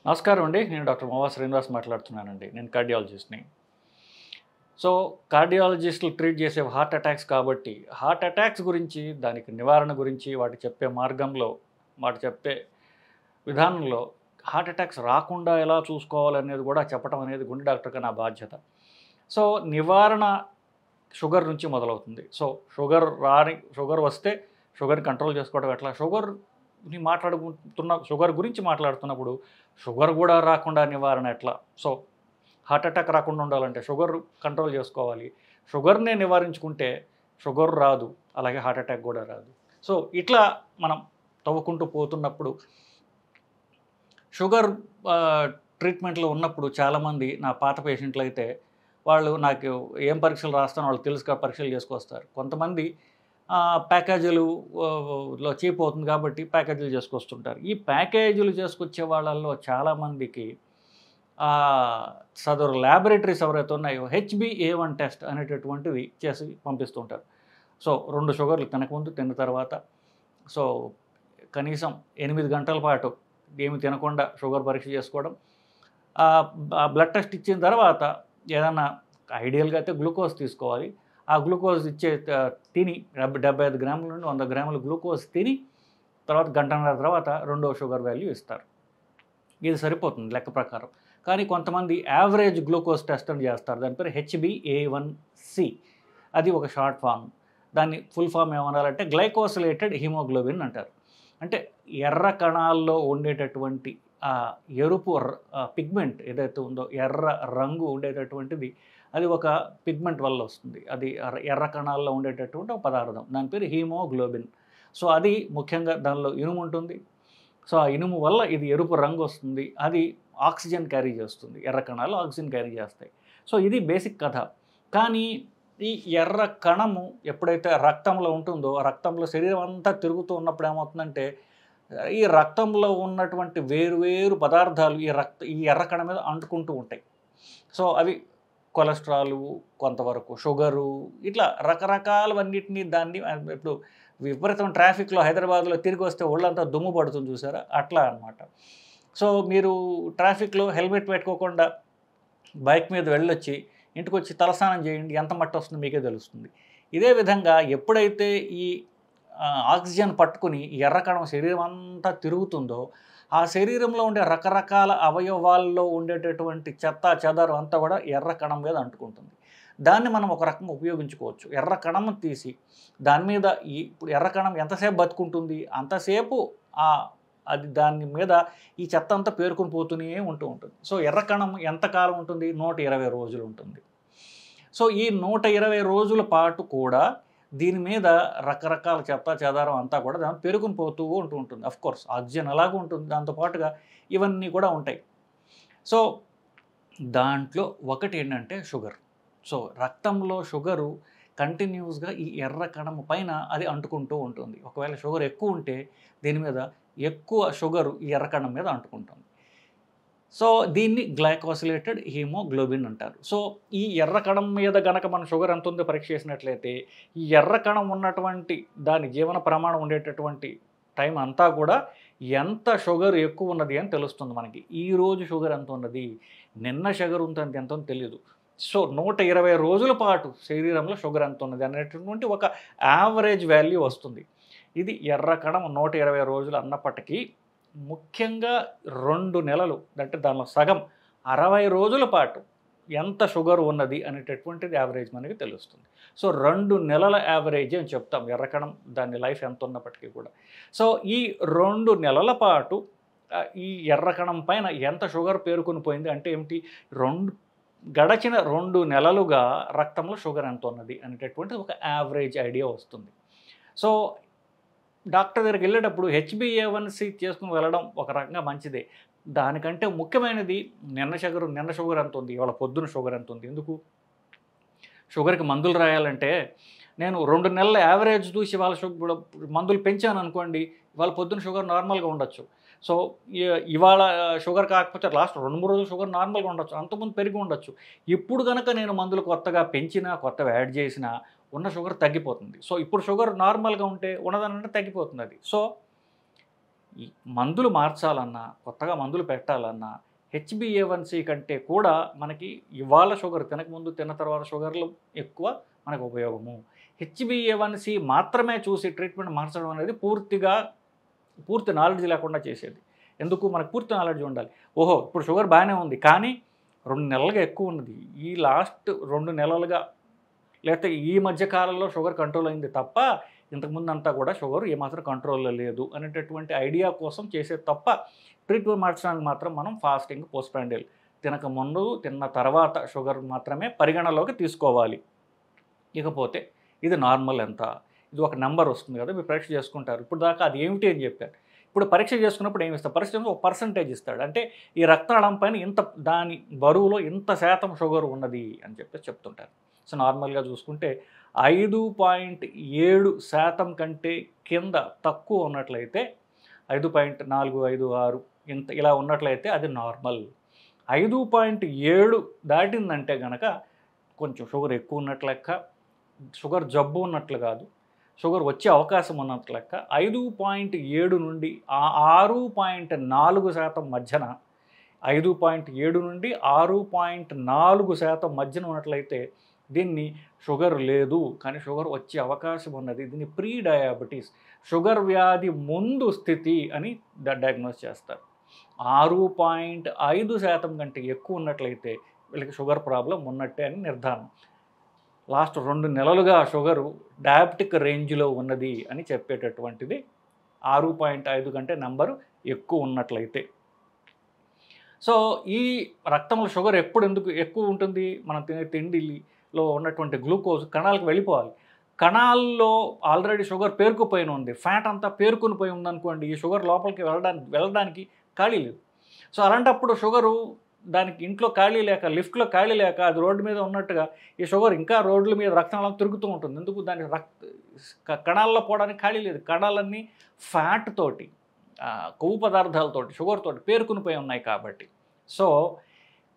నమస్కారం అండి. నేను డాక్టర్ మోవా శ్రీనివాస్ మాట్లాడుతున్నానండి. నేను కార్డియాలజిస్ట్‌ని. సో, కార్డియాలజిస్టులు ట్రీట్ చేసే హార్ట్ అటాక్స్ కాబట్టి, హార్ట్ అటాక్స్ గురించి, దానికి నివారణ గురించి, వాటి చెప్పే మార్గంలో, వాటి చెప్పే విధానంలో హార్ట్ అటాక్స్ రాకుండా ఎలా చూసుకోవాలనేది కూడా చెప్పడం అనేది గుండె డాక్టర్‌గా నా బాధ్యత. సో, నివారణ షుగర్ నుంచి మొదలవుతుంది. సో, షుగర్ వస్తే షుగర్ కంట్రోల్ చేసుకోవడం ఎట్లా? షుగర్ గురించి మాట్లాడుతున్నప్పుడు షుగర్ కూడా రాకుండా నివారణ ఎట్లా? సో, హార్ట్ అటాక్ రాకుండా ఉండాలంటే షుగర్ కంట్రోల్ చేసుకోవాలి. షుగర్‌నే నివారించుకుంటే షుగర్ రాదు. అలాగే హార్ట్ అటాక్ కూడా రాదు. సో, ఇట్లా మనం తవ్వుకుంటూ పోతున్నప్పుడు షుగర్ ట్రీట్మెంట్‌లో ఉన్నప్పుడు చాలామంది నా పాత పేషెంట్లయితే వాళ్ళు నాకు ఏం పరీక్షలు రాస్తానో వాళ్ళకి తెలుసుగా పరీక్షలు చేసుకొస్తారు. కొంతమంది ప్యాకేజీలు లో చీప్ అవుతుంది కాబట్టి ప్యాకేజీలు చేసుకొస్తుంటారు. ఈ ప్యాకేజీలు చేసుకొచ్చే వాళ్ళల్లో చాలామందికి సదరు ల్యాబొరేటరీస్ ఎవరైతే ఉన్నాయో HbA1 టెస్ట్ అనేటటువంటిది చేసి పంపిస్తూ ఉంటారు. సో, 2 షుగర్లు తినకముందు, తిన్న తర్వాత, సో కనీసం 8 గంటల పాటు ఏమి తినకుండా షుగర్ పరీక్ష చేసుకోవడం. బ్లడ్ టెస్ట్ ఇచ్చిన తర్వాత ఏదన్నా ఐడియల్‌గా అయితే గ్లూకోజ్ తీసుకోవాలి. ఆ గ్లూకోజ్ తిని 75 గ్రాముల నుండి 100 గ్రాముల గ్లూకోజ్ తిని తర్వాత గంటన్నర తర్వాత రెండో షుగర్ వాల్యూ ఇస్తారు. ఇది సరిపోతుంది లెక్క ప్రకారం. కానీ కొంతమంది యావరేజ్ గ్లూకోజ్ టెస్ట్ అని చేస్తారు. దాని పేరు HbA1c. అది ఒక షార్ట్ ఫామ్. దాన్ని ఫుల్ ఫామ్ ఏమనాలంటే గ్లైకోసిలేటెడ్ హిమోగ్లోబిన్ అంటారు. అంటే ఎర్ర కణాల్లో ఉండేటటువంటి ఎరుపు పిగ్మెంట్ ఏదైతే ఉందో, ఎర్ర రంగు ఉండేటటువంటిది, అది ఒక పిగ్మెంట్ వల్ల వస్తుంది. అది ఎర్ర కణాల్లో ఉండేటటువంటి ఒక పదార్థం. దాని పేరు హీమోగ్లోబిన్. సో, అది ముఖ్యంగా దానిలో ఇనుము ఉంటుంది. సో, ఆ ఇనుము వల్ల ఇది ఎరుపు రంగు వస్తుంది. అది ఆక్సిజన్ క్యారీ చేస్తుంది. ఎర్ర కణాలు ఆక్సిజన్ క్యారీ చేస్తాయి. సో, ఇది బేసిక్ కథ. కానీ ఈ ఎర్ర కణము ఎప్పుడైతే రక్తంలో ఉంటుందో, రక్తంలో శరీరం అంతా తిరుగుతూ ఉన్నప్పుడు ఏమవుతుందంటే, ఈ రక్తంలో ఉన్నటువంటి వేరు పదార్థాలు ఈ ఎర్ర కణం మీద అంటుకుంటూ ఉంటాయి. సో, అవి కొలెస్ట్రాలు, కొంతవరకు షుగరు, ఇట్లా రకరకాలవన్నిటిని దాన్ని ఇప్పుడు విపరీతం ట్రాఫిక్లో హైదరాబాద్లో తిరిగి వస్తే ఒళ్ళంతా దుమ్ము పడుతుంది చూసారా, అట్లా అనమాట. సో, మీరు ట్రాఫిక్లో హెల్మెట్ పెట్టుకోకుండా బైక్ మీద వెళ్ళొచ్చి ఇంటికి వచ్చి తలస్నానం చేయండి, ఎంత మట్టి వస్తుందో మీకే తెలుస్తుంది. ఇదే విధంగా ఎప్పుడైతే ఈ ఆక్సిజన్ పట్టుకుని ఎర్ర కణం శరీరం అంతా తిరుగుతుందో, ఆ శరీరంలో ఉండే రకరకాల అవయవాల్లో ఉండేటటువంటి చెత్త చెదారం అంతా కూడా ఎర్ర కణం మీద అంటుకుంటుంది. దాన్ని మనం ఒక రకంగా ఉపయోగించుకోవచ్చు. ఎర్ర కణం తీసి దాని మీద ఇప్పుడు ఎర్ర కణం ఎంతసేపు బతుకుంటుంది, అంతసేపు అది దాని మీద ఈ చెత్త అంతా పేరుకొని పోతూనే ఉంటుంది. సో, ఎర్ర కణం ఎంతకాలం ఉంటుంది? 120 రోజులు ఉంటుంది. సో, ఈ 120 రోజుల పాటు కూడా దీని మీద రకరకాల చెత్త చెదారం అంతా కూడా దాన్ని పేరుకొని పోతూ ఉంటుంది. అఫ్కోర్స్ ఆక్సిజన్ అలాగే ఉంటుంది, దాంతోపాటుగా ఇవన్నీ కూడా ఉంటాయి. సో, దాంట్లో ఒకటి ఏంటంటే షుగర్. సో, రక్తంలో షుగరు కంటిన్యూస్గా ఈ ఎర్ర కణం పైన అది అంటుకుంటూ ఉంటుంది. ఒకవేళ షుగర్ ఎక్కువ ఉంటే దీని మీద ఎక్కువ షుగరు ఈ ఎర్ర కణం మీద అంటుకుంటుంది. సో, దీన్ని గ్లైకోసిలేటెడ్ హీమోగ్లోబిన్ అంటారు. సో, ఈ ఎర్ర కణం మీద గనక మనం షుగర్ ఎంత ఉందో పరీక్ష చేసినట్లయితే, ఈ ఎర్ర కణం ఉన్నటువంటి దాని జీవన ప్రమాణం ఉండేటటువంటి టైం అంతా కూడా ఎంత షుగర్ ఎక్కువ ఉన్నది అని తెలుస్తుంది మనకి. ఈరోజు షుగర్ ఎంత ఉన్నది, నిన్న షుగర్ ఎంత ఉందో తెలియదు. సో, 120 రోజుల పాటు శరీరంలో షుగర్ ఎంత ఉన్నది అనేటటువంటి ఒక యావరేజ్ వాల్యూ వస్తుంది. ఇది ఎర్ర కణం 120 రోజులు అన్నప్పటికీ ముఖ్యంగా 2 నెలలు, అంటే దానిలో సగం 60 రోజుల పాటు ఎంత షుగర్ ఉన్నది అనేటటువంటిది యావరేజ్ మనకి తెలుస్తుంది. సో, 2 నెలల యావరేజ్ అని చెప్తాం ఎర్రకణం దాని లైఫ్ ఎంత ఉన్నప్పటికీ కూడా. సో, ఈ 2 నెలల పాటు ఈ ఎర్రకణం పైన ఎంత షుగర్ పేరుకొని పోయింది అంటే ఏమిటి, గడచిన 2 నెలలుగా రక్తంలో షుగర్ ఎంత ఉన్నది అనేటటువంటిది ఒక యావరేజ్ ఐడియా వస్తుంది. సో, డాక్టర్ దగ్గరికి వెళ్ళేటప్పుడు HbA1c చేసుకుని వెళ్ళడం ఒక రకంగా మంచిదే. దానికంటే ముఖ్యమైనది నిన్న షుగర్ ఎంత ఉంది, ఇవాళ పొద్దున షుగర్ ఎంత ఉంది. ఎందుకు షుగర్కి మందులు రాయాలంటే, నేను 2 నెలల యావరేజ్ చూసి వాళ్ళ మందులు పెంచాను అనుకోండి, ఇవాళ పొద్దున షుగర్ నార్మల్గా ఉండొచ్చు. సో, ఇవాళ షుగర్ కాకపోతే లాస్ట్ 2-3 రోజులు షుగర్ నార్మల్గా ఉండొచ్చు, అంతకుముందు పెరిగి ఉండొచ్చు. ఇప్పుడు కనుక నేను మందులు కొత్తగా పెంచినా, కొత్తగా యాడ్ చేసినా ఉన్న షుగర్ తగ్గిపోతుంది. సో, ఇప్పుడు షుగర్ నార్మల్గా ఉంటే ఉన్నదానంటే తగ్గిపోతుంది అది. సో, ఈ మందులు మార్చాలన్నా, కొత్తగా మందులు పెట్టాలన్నా హెచ్బిఏవన్సీ కంటే కూడా మనకి ఇవాళ షుగర్ తినకముందు తిన్న తర్వాత షుగర్లు ఎక్కువ మనకు ఉపయోగము. హెచ్బిఏవన్సీ మాత్రమే చూసి ట్రీట్మెంట్ మార్చడం అనేది పూర్తి నాలెడ్జ్ లేకుండా చేసేది. ఎందుకు? మనకు పూర్తి నాలెడ్జ్ ఉండాలి. ఓహో, ఇప్పుడు షుగర్ బాగానే ఉంది, కానీ 2 నెలలుగా ఎక్కువ ఉన్నది, ఈ లాస్ట్ 2 నెలలుగా లేకపోతే ఈ మధ్య కాలంలో షుగర్ కంట్రోల్ అయింది తప్ప ఇంతకుముందు అంతా కూడా షుగర్ ఏమాత్రం కంట్రోల్లో లేదు అనేటటువంటి ఐడియా కోసం చేసే తప్ప ట్రీట్మెంట్ మార్చడానికి మాత్రం మనం ఫాస్టింగ్, పోస్ట్‌ప్రాండియల్ తినకముందు తిన్న తర్వాత షుగర్ మాత్రమే పరిగణలోకి తీసుకోవాలి. ఇకపోతే ఇది నార్మల్ ఎంత, ఇది ఒక నెంబర్ వస్తుంది కదా, మీరు పరీక్ష చేసుకుంటారు. ఇప్పుడు దాకా అది ఏమిటి అని చెప్పారు. ఇప్పుడు పరీక్ష చేసుకున్నప్పుడు ఏమి ఇస్తారు? పరీక్ష ఒక పర్సంటేజ్ ఇస్తాడు. అంటే ఈ రక్తనాళం పైన ఇంత, దాని బరువులో ఇంత శాతం షుగర్ ఉన్నది అని చెప్తుంటారు. సో నార్మల్గా చూసుకుంటే 5.7% కంటే కింద తక్కువ ఉన్నట్లయితే 5.456 ఇంత ఇలా ఉన్నట్లయితే అది నార్మల్. 5.7 దాటిందంటే కనుక కొంచెం షుగర్ ఎక్కువ ఉన్నట్లు లెక్క, షుగర్ జబ్బు ఉన్నట్లు కాదు, షుగర్ వచ్చే అవకాశం ఉన్నట్లు లెక్క. 5.7 నుండి 6.4% మధ్యన, 5.7 నుండి 6.4% మధ్యన ఉన్నట్లయితే దీన్ని షుగర్ లేదు కానీ షుగర్ వచ్చే అవకాశం ఉన్నది, దీన్ని ప్రీ డయాబెటీస్, షుగర్ వ్యాధి ముందు స్థితి అని డయాగ్నోస్ చేస్తారు. 6.5% కంటే ఎక్కువ ఉన్నట్లయితే వీళ్ళకి షుగర్ ప్రాబ్లం ఉన్నట్టే అని నిర్ధారణ. లాస్ట్ 2 నెలలుగా షుగరు డయాబెటిక్ రేంజ్లో ఉన్నది అని చెప్పేటటువంటిది 6.5 కంటే నెంబరు ఎక్కువ ఉన్నట్లయితే. సో ఈ రక్తంలో షుగర్ ఎందుకు ఎక్కువ ఉంటుంది? మనం తినే తిండిలో ఉన్నటువంటి గ్లూకోజ్ కణాలకు వెళ్ళిపోవాలి. కణాల్లో ఆల్రెడీ షుగర్ పేరుకుపోయిన ఉంది, ఫ్యాట్ అంతా పేరుకుని పోయి ఉందనుకోండి, ఈ షుగర్ లోపలికి వెళ్ళడానికి ఖాళీ లేదు. సో అలాంటప్పుడు షుగరు దానికి ఇంట్లో ఖాళీ లేక, లిఫ్ట్లో ఖాళీ లేక, అది రోడ్డు మీద ఉన్నట్టుగా ఈ షుగర్ ఇంకా రోడ్ల మీద రక్తనాళం తిరుగుతూ ఉంటుంది. ఎందుకు? దాని కణాల్లో పోవడానికి ఖాళీ లేదు. కణాలన్నీ ఫ్యాట్ తోటి, కొవ్వు పదార్థాలతోటి, షుగర్ తోటి పేరుకునిపోయి ఉన్నాయి కాబట్టి. సో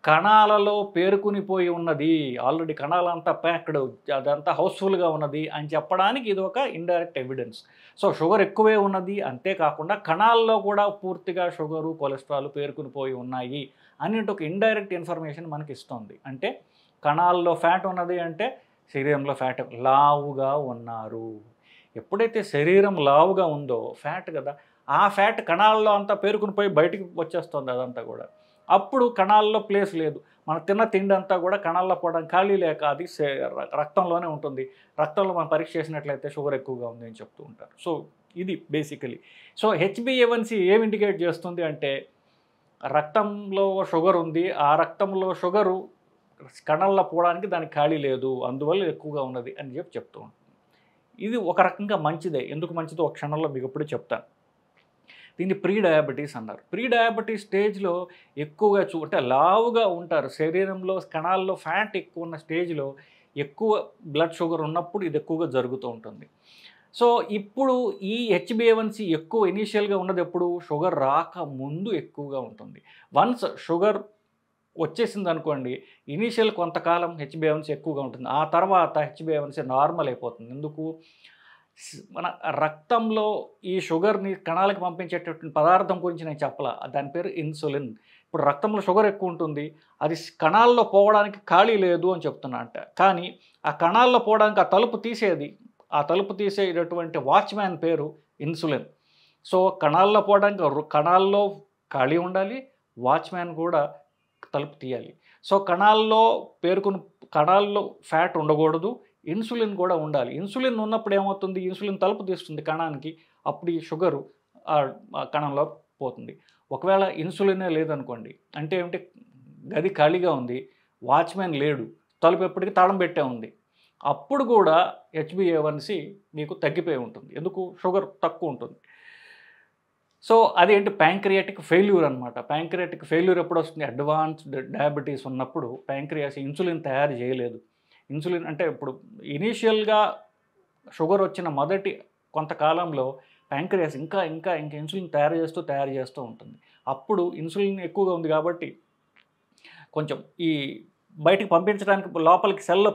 కణాలలో పేరుకునిపోయి ఉన్నది, ఆల్రెడీ కణాలంతా ప్యాక్డ్, అదంతా హౌస్ఫుల్గా ఉన్నది అని చెప్పడానికి ఇది ఒక ఇండైరెక్ట్ ఎవిడెన్స్. సో షుగర్ ఎక్కువే ఉన్నది, అంతేకాకుండా కణాల్లో కూడా పూర్తిగా షుగరు, కొలెస్ట్రాల్ పేరుకునిపోయి ఉన్నాయి అనేటి ఒక ఇండైరెక్ట్ ఇన్ఫర్మేషన్ మనకి ఇస్తుంది. అంటే కణాల్లో ఫ్యాట్ ఉన్నది అంటే శరీరంలో ఫ్యాట్, లావుగా ఉన్నారు. ఎప్పుడైతే శరీరం లావుగా ఉందో ఫ్యాట్ కదా, ఆ ఫ్యాట్ కణాల్లో అంతా పేరుకునిపోయి బయటికి వచ్చేస్తుంది అదంతా కూడా. అప్పుడు కణాల్లో ప్లేస్ లేదు. మనం తిన్న తిండి అంతా కూడా కణాల్లో పోవడానికి ఖాళీ లేక అది రక్తంలోనే ఉంటుంది. రక్తంలో మనం పరీక్ష చేసినట్లయితే షుగర్ ఎక్కువగా ఉంది అని చెప్తూ ఉంటారు. సో ఇది బేసికలీ. సో హెచ్బిఏవన్సీ ఏమి ఇండికేట్ చేస్తుంది అంటే రక్తంలో షుగర్ ఉంది, ఆ రక్తంలో షుగరు కణాల్లో పోవడానికి దానికి ఖాళీ లేదు, అందువల్ల ఎక్కువగా ఉన్నది అని చెప్తూ ఉంటుంది. ఇది ఒక రకంగా మంచిదే. ఎందుకు మంచిదో ఒక క్షణంలో మీకు ఎప్పుడు చెప్తాను. దీన్ని ప్రీ డయాబెటీస్ అన్నారు. ప్రీ డయాబెటీస్ స్టేజ్లో ఎక్కువగా అంటే లావుగా ఉంటారు, శరీరంలో కణాల్లో ఫ్యాట్ ఎక్కువ ఉన్న స్టేజ్లో ఎక్కువ బ్లడ్ షుగర్ ఉన్నప్పుడు ఇది ఎక్కువగా జరుగుతూ ఉంటుంది. సో ఇప్పుడు ఈ హెచ్బిఏవన్సీ ఎక్కువ ఇనీషియల్గా ఉన్నది ఎప్పుడు? షుగర్ రాకముందు ఎక్కువగా ఉంటుంది. వన్స్ షుగర్ వచ్చేసింది అనుకోండి, ఇనీషియల్ కొంతకాలం హెచ్బిఏవన్సీ ఎక్కువగా ఉంటుంది, ఆ తర్వాత హెచ్బిఏవన్సీ నార్మల్ అయిపోతుంది. ఎందుకు? మన రక్తంలో ఈ షుగర్ని కణాలకు పంపించేటటువంటి పదార్థం గురించి నేను చెప్పాల, దాని పేరు ఇన్సులిన్. ఇప్పుడు రక్తంలో షుగర్ ఎక్కువ ఉంటుంది, అది కణాల్లో పోవడానికి ఖాళీ లేదు అని చెప్తున్నా అంట. కానీ ఆ కణాల్లో పోవడానికి ఆ తలుపు తీసేటటువంటి వాచ్మ్యాన్ పేరు ఇన్సులిన్. సో కణాల్లో పోవడానికి కణాల్లో ఖాళీ ఉండాలి, వాచ్మ్యాన్ కూడా తలుపు తీయాలి. సో కణాల్లో ఫ్యాట్ ఉండకూడదు, ఇన్సులిన్ కూడా ఉండాలి. ఇన్సులిన్ ఉన్నప్పుడు ఏమవుతుంది? ఇన్సులిన్ తలుపు తీస్తుంది కణానికి, అప్పుడు ఈ షుగరు కణంలో పోతుంది. ఒకవేళ ఇన్సులినే లేదనుకోండి, అంటే ఏమిటి? గది ఖాళీగా ఉంది, వాచ్మెన్ లేడు, తలుపు ఎప్పటికీ తాళం పెట్టే ఉంది, అప్పుడు కూడా హెచ్బిఏవన్సీ మీకు తగ్గిపోయి ఉంటుంది. ఎందుకు? షుగర్ తక్కువ ఉంటుంది. సో అదేంటి? ప్యాంక్రియాటిక్ ఫెయిల్యూర్ అనమాట. ప్యాంక్రియాటిక్ ఫెయిల్యూర్ ఎప్పుడు వస్తుంది? అడ్వాన్స్డ్ డయాబెటీస్ ఉన్నప్పుడు ప్యాంక్రియాస్ ఇన్సులిన్ తయారు చేయలేదు. ఇన్సులిన్ అంటే ఇప్పుడు ఇనీషియల్గా షుగర్ వచ్చిన మొదటి కొంతకాలంలో ప్యాంక్రియాస్ ఇంకా ఇన్సులిన్ తయారు చేస్తూ ఉంటుంది. అప్పుడు ఇన్సులిన్ ఎక్కువగా ఉంది కాబట్టి కొంచెం ఈ బయటికి పంపించడానికి, లోపలికి సెల్లో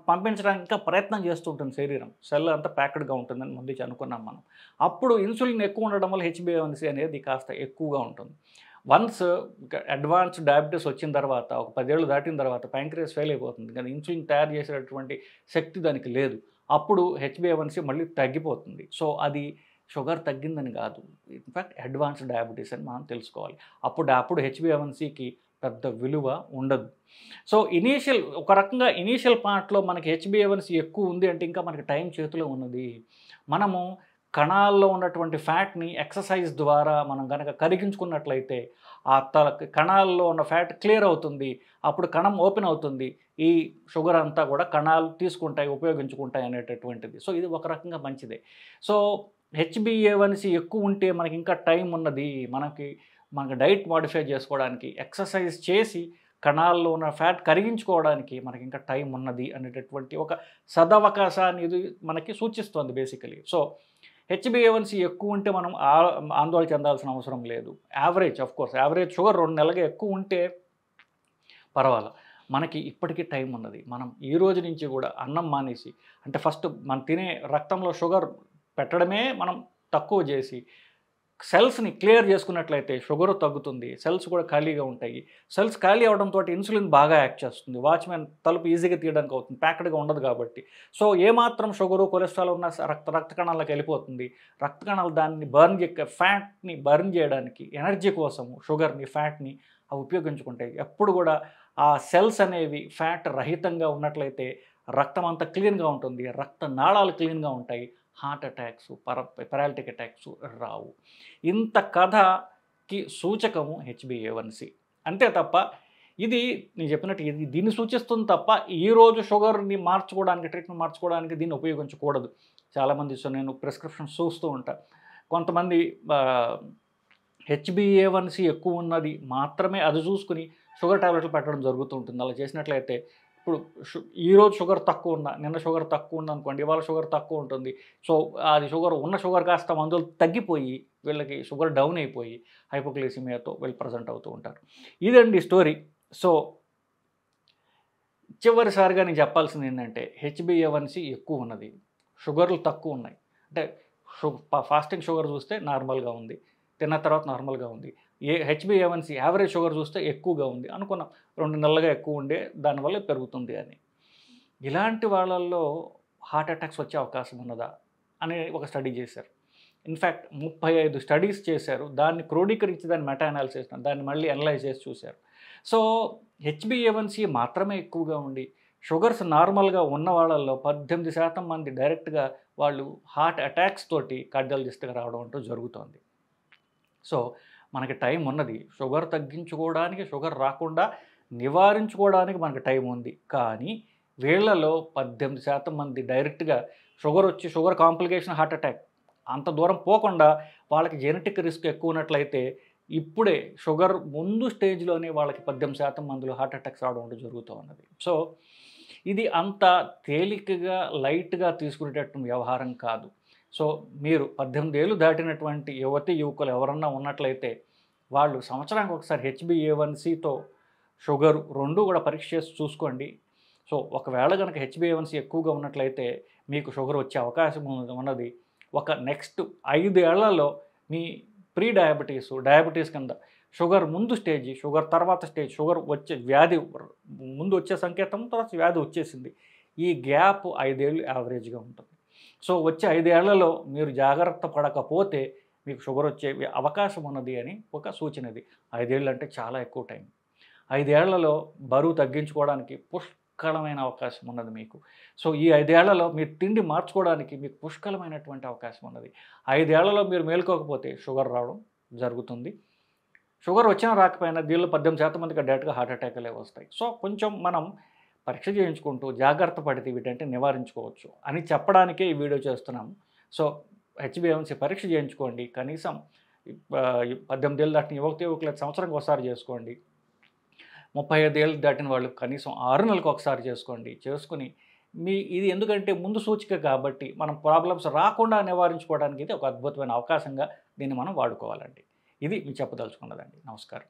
పంపించడానికి ఇంకా ప్రయత్నం చేస్తూ ఉంటుంది శరీరం. సెల్ అంతా ప్యాక్డ్గా ఉంటుందని ముందు అనుకున్నాం మనం. అప్పుడు ఇన్సులిన్ ఎక్కువ ఉండడం వల్ల HbA1c అనేది కాస్త ఎక్కువగా ఉంటుంది. వన్స్ అడ్వాన్స్డ్ డయాబెటీస్ వచ్చిన తర్వాత, ఒక 10 ఏళ్ళు దాటిన తర్వాత ప్యాంక్రియాస్ ఫెయిల్ అయిపోతుంది కానీ ఇన్సులిన్ తయారు చేసేటటువంటి శక్తి దానికి లేదు. అప్పుడు HbA1c మళ్ళీ తగ్గిపోతుంది. సో అది షుగర్ తగ్గిందని కాదు, ఇన్ఫ్యాక్ట్ అడ్వాన్స్డ్ డయాబెటీస్ అని మనం తెలుసుకోవాలి. అప్పుడు HbA1cకి పెద్ద విలువ ఉండదు. సో ఒక రకంగా ఇనీషియల్ పార్ట్లో మనకి HbA1c ఎక్కువ ఉంది అంటే ఇంకా మనకి టైం చేతిలో ఉన్నది. మనము కణాల్లో ఉన్నటువంటి ఫ్యాట్ని ఎక్సర్సైజ్ ద్వారా మనం కనుక కరిగించుకున్నట్లయితే ఆ కణాల్లో ఉన్న ఫ్యాట్ క్లియర్ అవుతుంది. అప్పుడు కణం ఓపెన్ అవుతుంది. ఈ షుగర్ అంతా కూడా కణాలు తీసుకుంటాయి, ఉపయోగించుకుంటాయి అనేటటువంటిది. సో ఇది ఒక రకంగా మంచిదే. సో HbA1c ఎక్కువ ఉంటే మనకి ఇంకా టైం ఉన్నది. మనకి డైట్ మాడిఫై చేసుకోవడానికి, ఎక్సర్సైజ్ చేసి కణాల్లో ఉన్న ఫ్యాట్ కరిగించుకోవడానికి మనకి ఇంకా టైం ఉన్నది అనేటటువంటి ఒక సదవకాశాన్ని ఇది మనకి సూచిస్తుంది బేసికలీ. సో HbA1c ఎక్కువ ఉంటే మనం ఆందోళన చెందాల్సిన అవసరం లేదు. యావరేజ్ యావరేజ్ షుగర్ 2 నెలలుగా ఎక్కువ ఉంటే పర్వాలేదు. మనకి ఇప్పటికీ టైం ఉన్నది. మనం ఈ రోజు నుంచి కూడా అన్నం మానేసి, అంటే ఫస్ట్ మనం తినే రక్తంలో షుగర్ పెట్టడమే మనం తక్కువ చేసి సెల్స్ని క్లియర్ చేసుకున్నట్లయితే షుగర్ తగ్గుతుంది. సెల్స్ కూడా ఖాళీగా ఉంటాయి. సెల్స్ ఖాళీ అవడంతో ఇన్సులిన్ బాగా యాక్ట్ చేస్తుంది. వాచ్మెన్ తలుపు ఈజీగా తీయడానికి అవుతుంది, ప్యాక్డ్గా ఉండదు కాబట్టి. సో ఏమాత్రం షుగరు, కొలెస్ట్రాల్ ఉన్న రక్త కణాలకు వెళ్ళిపోతుంది. రక్త కణాలు దాన్ని ఫ్యాట్ని బర్న్ చేయడానికి, ఎనర్జీ కోసము షుగర్ని, ఫ్యాట్ని అవి ఉపయోగించుకుంటాయి. ఎప్పుడు కూడా ఆ సెల్స్ అనేవి ఫ్యాట్ రహితంగా ఉన్నట్లయితే రక్తం అంతా క్లీన్గా ఉంటుంది, రక్త నాళాలు క్లీన్గా ఉంటాయి, హార్ట్ అటాక్స్, పెరాలిటిక్ అటాక్స్ రావు. ఇంత కథకి సూచకము HbA1c. అంతే తప్ప ఇది నేను చెప్పినట్టు దీన్ని సూచిస్తుంది తప్ప ఈరోజు షుగర్ని మార్చుకోవడానికి, ట్రీట్మెంట్ మార్చుకోవడానికి దీన్ని ఉపయోగించకూడదు. చాలామంది నేను ప్రిస్క్రిప్షన్స్ చూస్తూ ఉంటాను. కొంతమంది HbA1c ఎక్కువ ఉన్నది మాత్రమే అది చూసుకుని షుగర్ టాబ్లెట్లు పెట్టడం జరుగుతూ ఉంటుంది. అలా చేసినట్లయితే ఇప్పుడు ఈరోజు షుగర్ తక్కువ ఉన్నా, నిన్న షుగర్ తక్కువ ఉంది అనుకోండి, ఇవాళ షుగర్ తక్కువ ఉంటుంది. సో అది ఉన్న షుగర్ కాస్త మందులు తగ్గిపోయి వీళ్ళకి షుగర్ డౌన్ అయిపోయి హైపోగ్లైసిమియాతో వీళ్ళు ప్రజెంట్ అవుతూ ఉంటారు. ఇదండి స్టోరీ. సో చివరిసారిగా నేను చెప్పాల్సింది ఏంటంటే HbA1c ఎక్కువ ఉన్నది, షుగర్లు తక్కువ ఉన్నాయి. అంటే ఫాస్టింగ్ షుగర్ చూస్తే నార్మల్గా ఉంది, తిన్న తర్వాత నార్మల్గా ఉంది. HbA1c యావరేజ్ షుగర్ చూస్తే ఎక్కువగా ఉంది అనుకున్నాం, 2 నెలలుగా ఎక్కువ ఉండే దానివల్ల పెరుగుతుంది అని. ఇలాంటి వాళ్ళల్లో హార్ట్ అటాక్స్ వచ్చే అవకాశం ఉన్నదా అని ఒక స్టడీ చేశారు. ఇన్ఫ్యాక్ట్ 35 స్టడీస్ చేశారు. దాన్ని క్రోడీకరించి దాన్ని మెటా అనాలిసిస్, దాన్ని మళ్ళీ అనలైజ్ చేసి చూశారు. సో HbA1c మాత్రమే ఎక్కువగా ఉండి షుగర్స్ నార్మల్గా ఉన్న వాళ్ళల్లో 18% మంది డైరెక్ట్గా వాళ్ళు హార్ట్ అటాక్స్ తోటి కార్డియాలజిస్ట్గా రావడం అంటూ జరుగుతోంది. సో మనకి టైం ఉన్నది. షుగర్ తగ్గించుకోవడానికి, షుగర్ రాకుండా నివారించుకోవడానికి మనకి టైం ఉంది. కానీ వీళ్ళలో 18% మంది డైరెక్ట్గా షుగర్ కాంప్లికేషన్, హార్ట్ అటాక్ అంత దూరం పోకుండా వాళ్ళకి జెనెటిక్ రిస్క్ ఎక్కువ ఉన్నట్లయితే ఇప్పుడే షుగర్ ముందు స్టేజ్లోనే వాళ్ళకి 18% మందిలో హార్ట్ అటాక్స్ రావడం అంటూ జరుగుతూ ఉన్నది. సో ఇది అంత తేలికగా లైట్గా తీసుకునేటటువంటి వ్యవహారం కాదు. సో మీరు 18 ఏళ్ళు దాటినటువంటి యువకులు ఎవరన్నా ఉన్నట్లయితే వాళ్ళు సంవత్సరానికి ఒకసారి HbA1cతో షుగర్ 2 కూడా పరీక్ష చేసి చూసుకోండి. సో ఒకవేళ కనుక HbA1c ఎక్కువగా ఉన్నట్లయితే మీకు షుగర్ వచ్చే అవకాశం ఉన్నది. ఒక నెక్స్ట్ 5 ఏళ్లలో మీ డయాబెటీస్ కింద షుగర్ ముందు స్టేజ్, షుగర్ తర్వాత స్టేజ్, షుగర్ వ్యాధి ముందు వచ్చే సంకేతం, తర్వాత వ్యాధి వచ్చేసింది. ఈ గ్యాప్ 5 ఏళ్ళు యావరేజ్గా ఉంటుంది. సో వచ్చే 5 ఏళ్లలో మీరు జాగ్రత్త పడకపోతే మీకు షుగర్ వచ్చే అవకాశం ఉన్నది అని ఒక సూచన. ఇది 5 ఏళ్ళు అంటే చాలా ఎక్కువ టైం. 5 ఏళ్లలో బరువు తగ్గించుకోవడానికి పుష్కలమైన అవకాశం ఉన్నది మీకు. సో ఈ 5 ఏళ్లలో మీరు తిండి మార్చుకోవడానికి మీకు పుష్కలమైనటువంటి అవకాశం ఉన్నది. 5 ఏళ్లలో మీరు మేలుకోకపోతే షుగర్ రావడం జరుగుతుంది. షుగర్ వచ్చినా రాకపోయినా దీనిలో 18% మందికి డైరెక్ట్గా హార్ట్ అటాక్లే వస్తాయి. సో కొంచెం మనం పరీక్ష చేయించుకుంటూ జాగ్రత్త పడితే వీటంటే నివారించుకోవచ్చు అని చెప్పడానికే ఈ వీడియో చేస్తున్నాము. సో HbA1c పరీక్ష చేయించుకోండి. కనీసం 18 ఏళ్ళు దాటిన యువకులకు సంవత్సరానికి ఒకసారి చేసుకోండి. 35 ఏళ్ళు దాటిన వాళ్ళు కనీసం 6 నెలలకు ఒకసారి చేసుకుని ఇది ఎందుకంటే ముందు సూచిక కాబట్టి మనం ప్రాబ్లమ్స్ రాకుండా నివారించుకోవడానికి ఇది ఒక అద్భుతమైన అవకాశంగా దీన్ని మనం వాడుకోవాలండి. ఇది మీకు చెప్పదలుచుకున్నదండి. నమస్కారం.